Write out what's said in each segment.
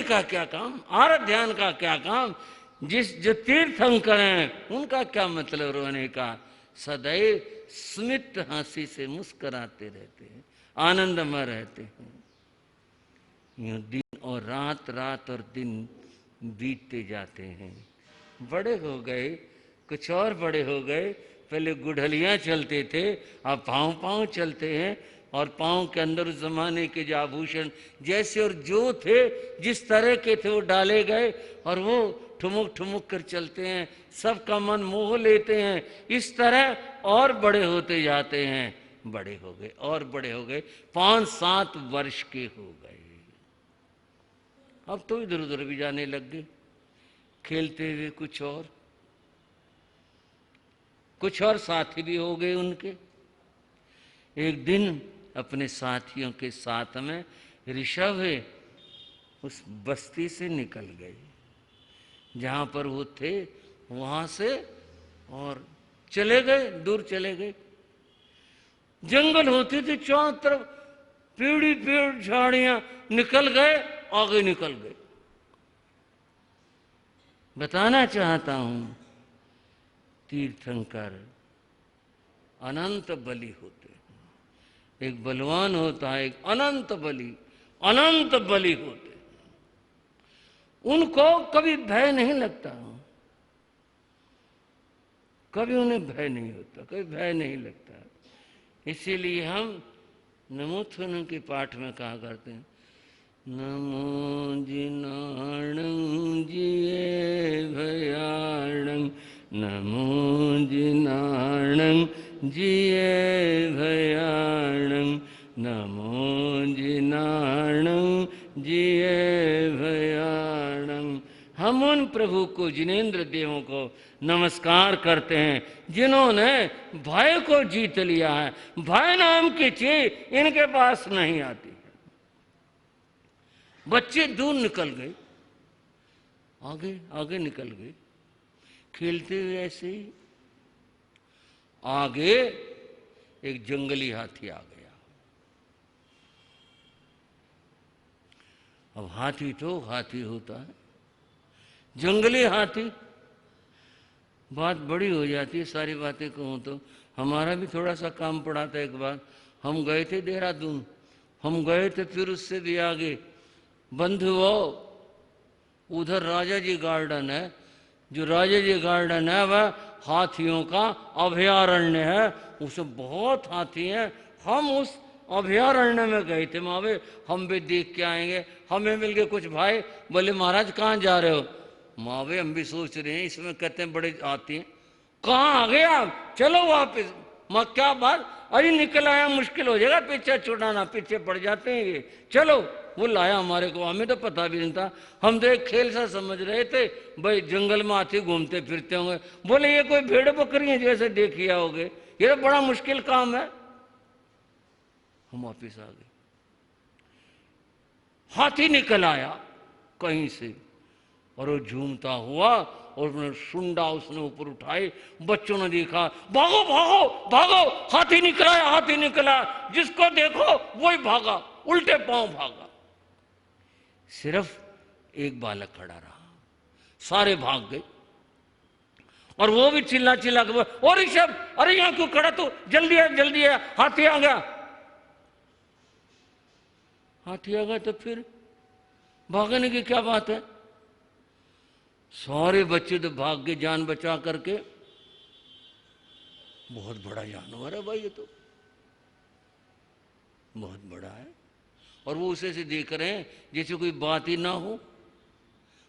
का क्या काम, आराध्यान का क्या काम, जो तीर्थंकर हैं उनका क्या मतलब रोने का। सदैव स्मित हंसी से मुस्कुराते रहते हैं, आनंद में रहते हैं। यूं दिन और रात, रात और दिन बीतते जाते हैं। बड़े हो गए, कुछ और बड़े हो गए। पहले गुढ़लियां चलते थे, अब पाँव पाँव चलते हैं। और पाँव के अंदर उस जमाने के जो आभूषण जैसे और जो थे, जिस तरह के थे, वो डाले गए और वो ठुमुक ठुमुक कर चलते हैं, सबका मन मोह लेते हैं। इस तरह और बड़े होते जाते हैं। बड़े हो गए और बड़े हो गए, 5-7 वर्ष के हो गए। अब तो इधर उधर भी जाने लग गए, खेलते हुए कुछ और साथी भी हो गए उनके। एक दिन अपने साथियों के साथ में ऋषभ उस बस्ती से निकल गए जहां पर वो थे, वहां से और चले गए, दूर चले गए। जंगल होते थे चारों तरफ, पेड़ पेड़ झाड़ियां, निकल गए, आगे निकल गए। बताना चाहता हूं, तीर्थंकर अनंत बलि होते हैं। एक बलवान होता है, एक अनंत बलि होते हैं। उनको कभी भय नहीं लगता, कभी उन्हें भय नहीं होता, कभी भय नहीं लगता। इसीलिए हम नमोत्थनम के पाठ में कहा करते हैं, नमो जिनाणं जिये भयाणं, नमो जिनाणं जिये भयाणं, नमो जिनाणं जिये भयाणं। हम उन प्रभु को, जिनेंद्र देवों को नमस्कार करते हैं जिन्होंने भय को जीत लिया है। भय नाम की चीज इनके पास नहीं आती है। बच्चे दूर निकल गए, आगे आगे निकल गए, खेलते हुए ऐसे ही। आगे एक जंगली हाथी आ गया। अब हाथी तो हाथी होता है, जंगली हाथी। बात बड़ी हो जाती है, सारी बातें कहूँ तो। हमारा भी थोड़ा सा काम पड़ा था। एक बार हम गए थे देहरादून, हम गए थे, फिर उससे भी आगे बंधुओं, उधर राजा जी गार्डन है। जो राजा जी गार्डन है वह हाथियों का अभयारण्य है, उसमें बहुत हाथी हैं। हम उस अभयारण्य में गए थे, मावे हम भी देख के आएंगे। हमें मिल गए कुछ भाई, बोले महाराज कहाँ जा रहे हो? मावे हम भी सोच रहे हैं, इसमें कहते हैं बड़े हाथी हैं। कहाँ आ गए आप? चलो वापिस। माँ क्या बात? अरे निकल आया, मुश्किल हो जाएगा पीछे छुड़ाना, पीछे पड़ जाते हैं ये, चलो। वो लाया हमारे को, हमें तो पता भी नहीं था। हम तो एक खेल सा समझ रहे थे, भाई जंगल में हाथी घूमते फिरते होंगे। बोले ये कोई भेड़ बकरी जैसे देखिए होगे, ये तो बड़ा मुश्किल काम है। हम वापिस आ गए। हाथी निकल आया कहीं से और वो झूमता हुआ, और उसने सुंडा उसने ऊपर उठाए। बच्चों ने देखा, भागो भागो भागो, हाथी निकला है, हाथी निकला। जिसको देखो वही भागा, उल्टे पांव भागा। सिर्फ एक बालक खड़ा रहा, सारे भाग गए। और वो भी चिल्ला चिल्ला के, और ऋषभ अरे यहां क्यों खड़ा तू, जल्दी है जल्दी है, हाथी आ गया। हाथी आ गया तो फिर भागने की क्या बात है? सारे बच्चे तो भाग गए जान बचा करके। बहुत बड़ा जानवर है भाई, ये तो बहुत बड़ा है। और वो उसे से देख रहे हैं जैसे कोई बात ही ना हो।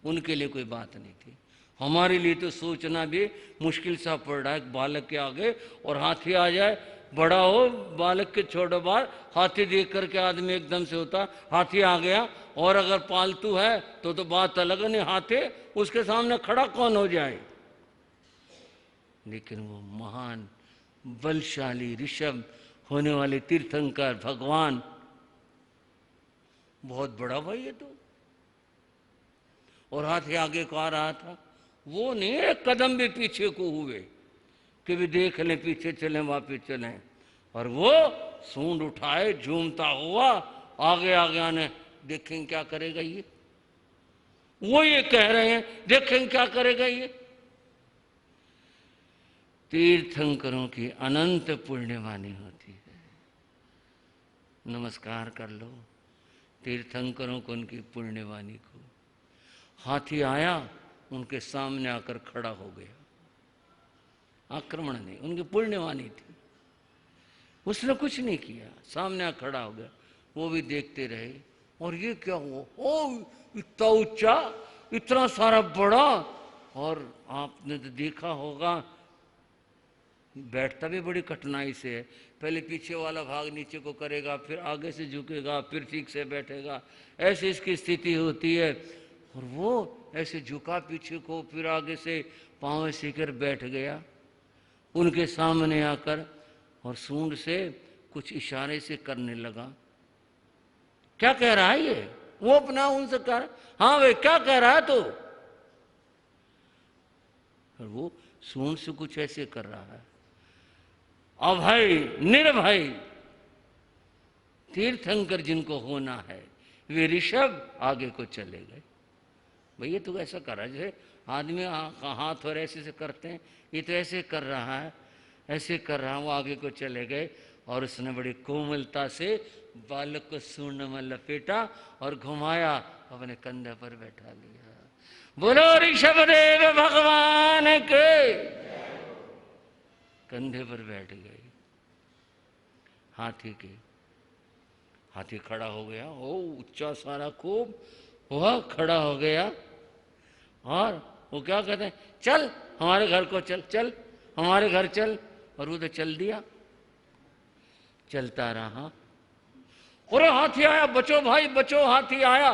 उनके लिए कोई बात नहीं थी, हमारे लिए तो सोचना भी मुश्किल सा पड़ रहा है। बालक के आगे और हाथी आ जाए, बड़ा हो बालक के छोड़ो बात, हाथी देख करके आदमी एकदम से होता हाथी आ गया। और अगर पालतू है तो बात अलग, नहीं हाथी उसके सामने खड़ा कौन हो जाए। लेकिन वो महान बलशाली ऋषभ होने वाले तीर्थंकर भगवान, बहुत बड़ा भाई ये तो। और हाथी आगे को आ रहा था, वो नहीं एक कदम भी पीछे को हुए कि भी देख लें पीछे चलें वापिस चलें। और वो सूंड उठाए झूमता हुआ आगे आगे आने, देखें क्या करेगा ये। वो ये कह रहे हैं, देखें क्या करेगा ये। तीर्थंकरों की अनंत पुण्यवानी होती है। नमस्कार कर लो तीर्थंकरों को, उनकी पुण्यवाणी को। हाथी आया, उनके सामने आकर खड़ा हो गया, आक्रमण नहीं, उनकी पुण्यवाणी थी, उसने कुछ नहीं किया, सामने आकर खड़ा हो गया। वो भी देखते रहे, और ये क्या हुआ, ओ इतना ऊंचा, इतना सारा बड़ा। और आपने तो देखा होगा बैठता भी बड़ी कठिनाई से है, पहले पीछे वाला भाग नीचे को करेगा, फिर आगे से झुकेगा, फिर ठीक से बैठेगा, ऐसी इसकी स्थिति होती है। और वो ऐसे झुका पीछे को, फिर आगे से पाँव ऐसे कर बैठ गया उनके सामने आकर, और सूंड से कुछ इशारे से करने लगा। क्या कह रहा है ये? वो अपना उनसे कर, हाँ भाई क्या कह रहा है तो? और वो सूंड से कुछ ऐसे कर रहा है, अभय निर्भय तीर्थंकर जिनको होना है वे ऋषभ आगे को चले गए। भैया तो ऐसा कर रहा है जैसे आदमी हाथ और ऐसे से करते हैं, ये तो ऐसे कर रहा है, ऐसे कर रहा है। वो आगे को चले गए और उसने बड़ी कोमलता से बालक को सूंड में लपेटा और घुमाया, अपने कंधे पर बैठा लिया। बोलो ऋषभदेव भगवान के। कंधे पर बैठ गए हाथी के। हाथी खड़ा हो गया, ओ ऊंचा सारा खूब, वह खड़ा हो गया। और वो क्या कहते हैं, चल हमारे घर को चल, चल हमारे घर चल। और वो तो चल दिया, चलता रहा। और हाथी आया, बचो भाई बचो, हाथी आया।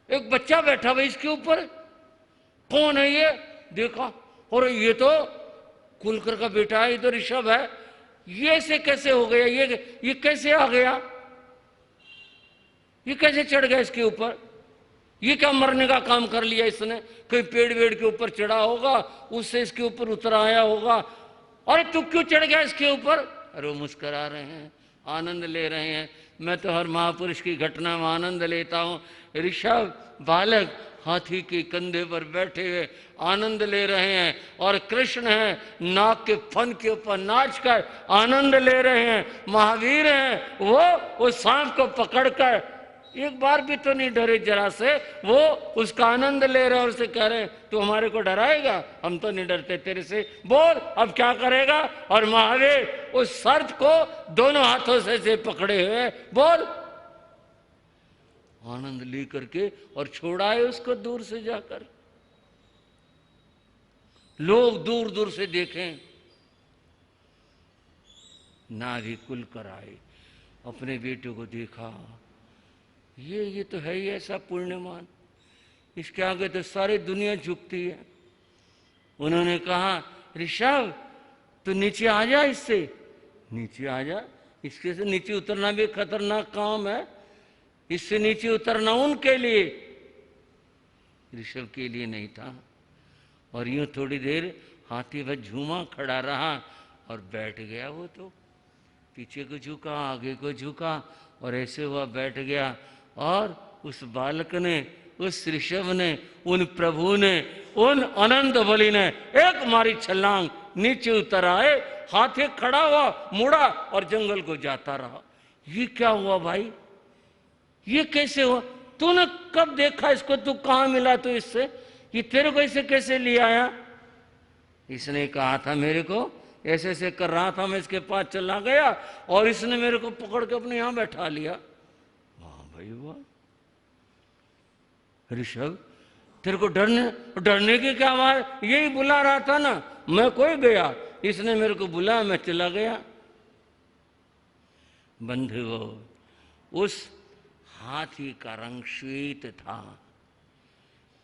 एक बच्चा बैठा भाई इसके ऊपर, कौन है ये? देखा, और ये तो कुलकर का बेटा है, ये तो ऋषभ है। ये से कैसे हो गया, ये कैसे आ गया, ये कैसे चढ़ गया इसके ऊपर? ये क्या मरने का काम कर लिया इसने? कोई पेड़ वेड़ के ऊपर चढ़ा होगा, उससे इसके ऊपर उतर आया होगा। अरे तू क्यों चढ़ गया इसके ऊपर? अरे वो मुस्करा रहे हैं, आनंद ले रहे हैं। मैं तो हर महापुरुष की घटना में आनंद लेता हूँ। ऋषभ बालक हाथी के कंधे पर बैठे हुए आनंद ले रहे हैं, और कृष्ण है नाक के फन के ऊपर नाच कर आनंद ले रहे हैं। महावीर हैं वो उस सांप को पकड़कर एक बार भी तो नहीं डरे जरा से, वो उसका आनंद ले रहे और उसे कह रहे हैं तू हमारे को डराएगा? हम तो नहीं डरते तेरे से, बोल अब क्या करेगा? और महावीर उस सर्प को दोनों हाथों से पकड़े हुए, बोल। आनंद ले करके और छोड़ाए उसको दूर से जाकर। लोग दूर दूर से देखें, नाभि कुल कर आए, अपने बेटे को देखा, ये तो है ही ऐसा पुण्यमान, इसके आगे तो सारी दुनिया झुकती है। उन्होंने कहा ऋषभ तू नीचे आ जा, इससे नीचे आ जा, इसके से नीचे उतरना भी खतरनाक काम है, इससे नीचे उतरना उनके लिए, ऋषभ के लिए नहीं था। और यूं थोड़ी देर हाथी बस झूमा खड़ा रहा और बैठ गया। वो तो पीछे को झुका, आगे को झुका, और ऐसे हुआ बैठ गया। और उस बालक ने, उस ऋषभ ने, उन प्रभु ने, उन अनंत बलि ने एक मारी छलांग, नीचे उतर आए। हाथी खड़ा हुआ, मुड़ा और जंगल को जाता रहा। ये क्या हुआ भाई, ये कैसे हुआ? तूने कब देखा इसको? तू कहाँ मिला? तो इससे ये तेरे को ऐसे कैसे ले आया? इसने कहा था मेरे को, ऐसे ऐसे कर रहा था, मैं इसके पास चला गया और इसने मेरे को पकड़ के अपने यहां बैठा लिया। वाह भाई वाह, ऋषभ तेरे को डरने की क्या बात? यही बुला रहा था ना, मैं कोई गया, इसने मेरे को बुलाया, मैं चला गया। बंधुओं, उस हाथी का रंग श्वेत था।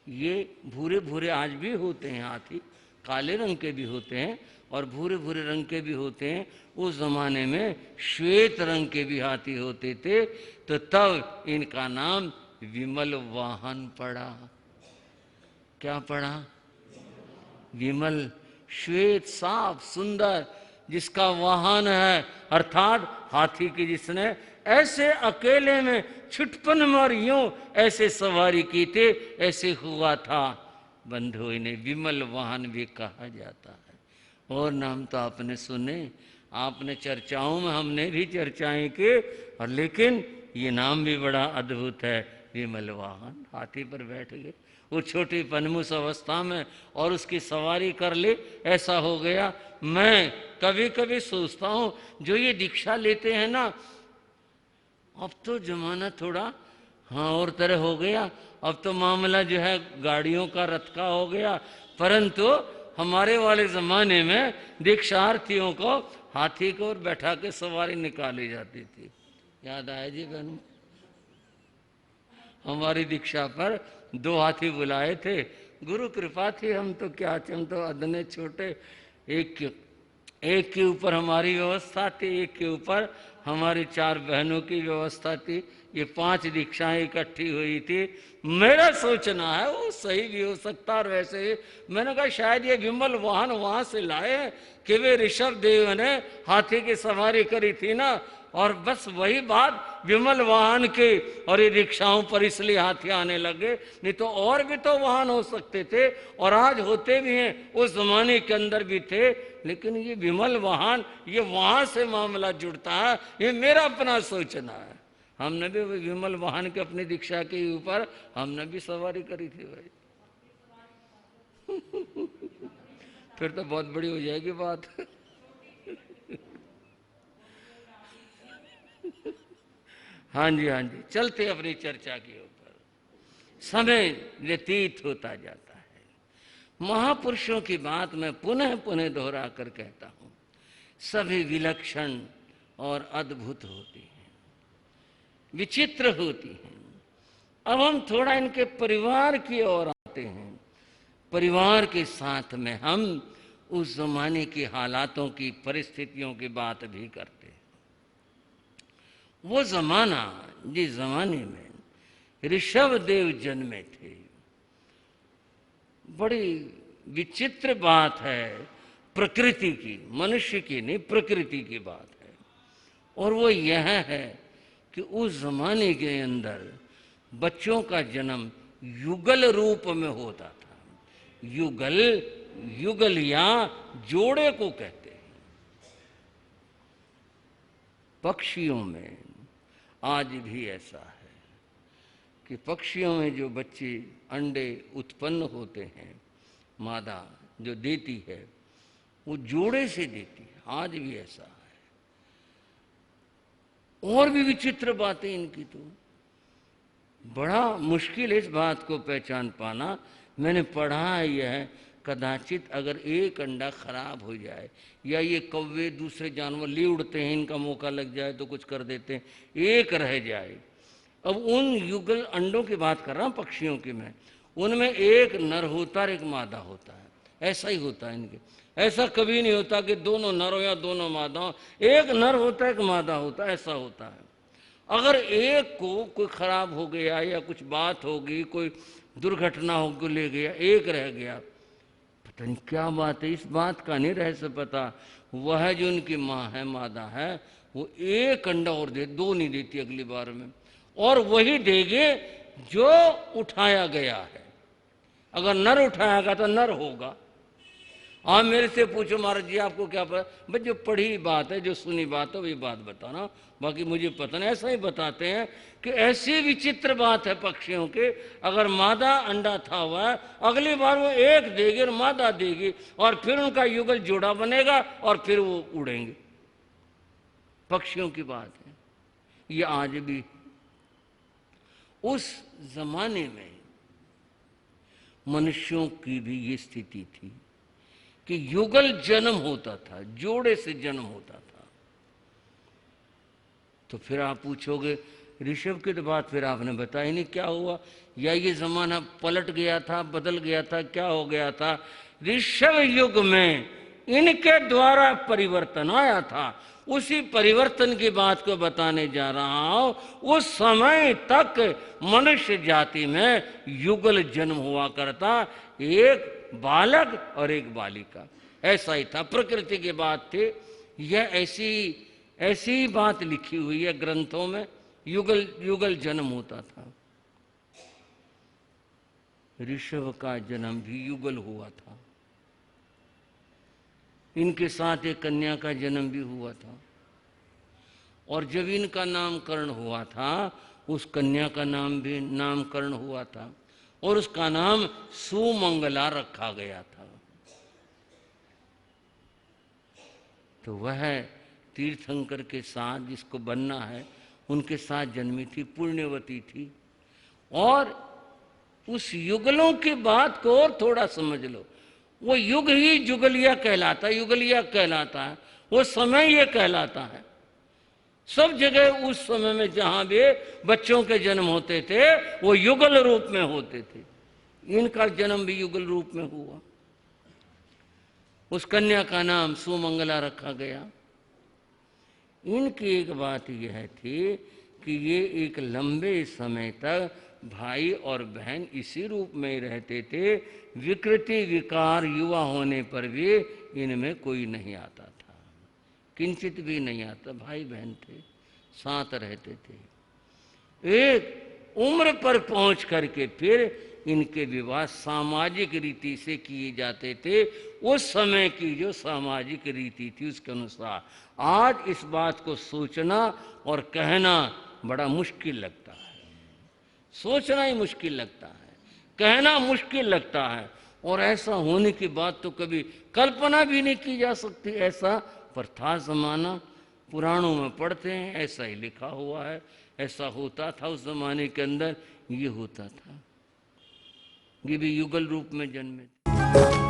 ये भूरे भूरे आज भी होते हैं हाथी, काले रंग के भी होते हैं और भूरे भूरे रंग के भी होते हैं। उस जमाने में श्वेत रंग के भी हाथी होते थे, तो तब इनका नाम विमल वाहन पड़ा। क्या पड़ा? विमल, श्वेत, साफ, सुंदर, जिसका वाहन है, अर्थात हाथी की जिसने ऐसे अकेले में छुटपन मार यूं ऐसे सवारी की थे, ऐसे हुआ था बंधु इन्हें विमल वाहन भी कहा जाता है। और नाम तो आपने सुने, आपने चर्चाओं में, हमने भी चर्चाएं की, और लेकिन ये नाम भी बड़ा अद्भुत है, विमल वाहन। हाथी पर बैठ गए वो छोटी पनमुस अवस्था में और उसकी सवारी कर ले, ऐसा हो गया। मैं कभी कभी सोचता हूँ जो ये दीक्षा लेते हैं ना, अब तो जमाना थोड़ा हाँ और तरह हो गया, अब तो मामला जो है गाड़ियों का, रथ का हो गया, परंतु हमारे वाले ज़माने में दीक्षार्थियों को हाथी को और बैठा के सवारी निकाली जाती थी। याद आया जी बहनों? हमारी दीक्षा पर 2 हाथी बुलाए थे, गुरु कृपा थी, हम तो क्या, हम तो अदने छोटे। एक के ऊपर हमारी व्यवस्था थी, एक के ऊपर हमारी 4 बहनों की व्यवस्था थी। ये 5 दीक्षाएं इकट्ठी हुई थी। मेरा सोचना है वो सही भी हो सकता, और वैसे ही मैंने कहा शायद ये विमल वाहन वहां से लाए कि वे ऋषभ देव ने हाथी की सवारी करी थी ना, और बस वही बात विमल वाहन के और ये रिक्शाओं पर इसलिए हाथी आने लगे, नहीं तो और भी तो वाहन हो सकते थे, और आज होते भी हैं, उस जमाने के अंदर भी थे, लेकिन ये विमल वाहन, ये वहां से मामला जुड़ता है। ये मेरा अपना सोचना है। हमने भी विमल वाहन के अपनी दीक्षा के ऊपर हमने भी सवारी करी थी भाई। फिर तो बहुत बड़ी हो जाएगी बात। हाँ जी, हाँ जी, चलते अपनी चर्चा के ऊपर। समय व्यतीत होता जाता है। महापुरुषों की बात मैं पुनः पुनः दोहरा कर कहता हूं, सभी विलक्षण और अद्भुत होती हैं, विचित्र होती हैं। अब हम थोड़ा इनके परिवार की ओर आते हैं। परिवार के साथ में हम उस जमाने की हालातों की, परिस्थितियों की बात भी करते हैं। वो जमाना जिस जमाने में ऋषभ देव जन्मे थे, बड़ी विचित्र बात है, प्रकृति की, मनुष्य की नहीं, प्रकृति की बात है। और वो यह है कि उस जमाने के अंदर बच्चों का जन्म युगल रूप में होता था। युगल, युगल या जोड़े को कहते हैं। पक्षियों में आज भी ऐसा है कि पक्षियों में जो बच्चे अंडे उत्पन्न होते हैं, मादा जो देती है वो जोड़े से देती है, आज भी ऐसा है। और भी विचित्र बातें इनकी, तो बड़ा मुश्किल है इस बात को पहचान पाना। मैंने पढ़ा है यह, कदाचित अगर एक अंडा खराब हो जाए या ये कौवे दूसरे जानवर ले उड़ते हैं, इनका मौका लग जाए तो कुछ कर देते हैं, एक रह जाए। अब उन युगल अंडों की बात कर रहा हूं, पक्षियों की मैं, उनमें एक नर होता और एक मादा होता है। ऐसा ही होता है इनके, ऐसा कभी नहीं होता कि दोनों नर हो या दोनों मादा हो, एक नर होता है एक मादा होता है, ऐसा होता है। अगर एक को कोई खराब हो गया या कुछ बात होगी, कोई दुर्घटना हो ले गया, एक रह गया, पता नहीं क्या बात है, इस बात का नहीं रहस्य पता। वह जो उनकी माँ है, मादा है, वो एक अंडा और दे, 2 नहीं देती अगली बार में, और वही देगी जो उठाया गया है। अगर नर उठाएगा तो नर होगा। आप मेरे से पूछो महाराज जी आपको क्या पता, बस जो पढ़ी बात है, जो सुनी बात है वही बात बताना, बाकी मुझे पता नहीं। ऐसा ही बताते हैं कि ऐसी विचित्र बात है पक्षियों के, अगर मादा अंडा था हुआ, अगली बार वो एक देगी और मादा देगी, और फिर उनका युगल जोड़ा बनेगा और फिर वो उड़ेंगे। पक्षियों की बात है ये आज भी। उस जमाने में मनुष्यों की भी ये स्थिति थी कि युगल जन्म होता था, जोड़े से जन्म होता था। तो फिर आप पूछोगे ऋषभ की तो बात फिर आपने बताई नहीं, क्या हुआ, या ये जमाना पलट गया था, बदल गया था, क्या हो गया था? ऋषभ युग में इनके द्वारा परिवर्तन आया था। उसी परिवर्तन की बात को बताने जा रहा हूं। उस समय तक मनुष्य जाति में युगल जन्म हुआ करता, एक बालक और एक बालिका, ऐसा ही था। प्रकृति की बात थी। यह ऐसी ही बात लिखी हुई है ग्रंथों में, युगल युगल जन्म होता था। ऋषभ का जन्म भी युगल हुआ था, इनके साथ एक कन्या का जन्म भी हुआ था, और जब इनका नामकरण हुआ था उस कन्या का नाम भी नामकरण हुआ था, और उसका नाम सुमंगला रखा गया था। तो वह तीर्थंकर के साथ जिसको बनना है उनके साथ जन्मी थी, पुण्यवती थी। और उस युगलों की बात को और थोड़ा समझ लो, वो युग ही जुगलिया कहलाता है, युगलिया कहलाता है, वो समय ये कहलाता है। सब जगह उस समय में जहां भी बच्चों के जन्म होते थे वो युगल रूप में होते थे। इनका जन्म भी युगल रूप में हुआ। उस कन्या का नाम सुमंगला रखा गया। इनकी एक बात यह थी कि ये एक लंबे समय तक भाई और बहन इसी रूप में रहते थे। विकृति विकार युवा होने पर भी इनमें कोई नहीं आता था, किंचित भी नहीं आता। भाई बहन थे, साथ रहते थे। एक उम्र पर पहुंच करके फिर इनके विवाह सामाजिक रीति से किए जाते थे, उस समय की जो सामाजिक रीति थी उसके अनुसार। आज इस बात को सोचना और कहना बड़ा मुश्किल लगता है, सोचना ही मुश्किल लगता है, कहना मुश्किल लगता है, और ऐसा होने की बात तो कभी कल्पना भी नहीं की जा सकती। ऐसा पर था जमाना, पुराणों में पढ़ते हैं, ऐसा ही लिखा हुआ है, ऐसा होता था उस जमाने के अंदर, ये होता था। ये भी युगल रूप में जन्मे थे।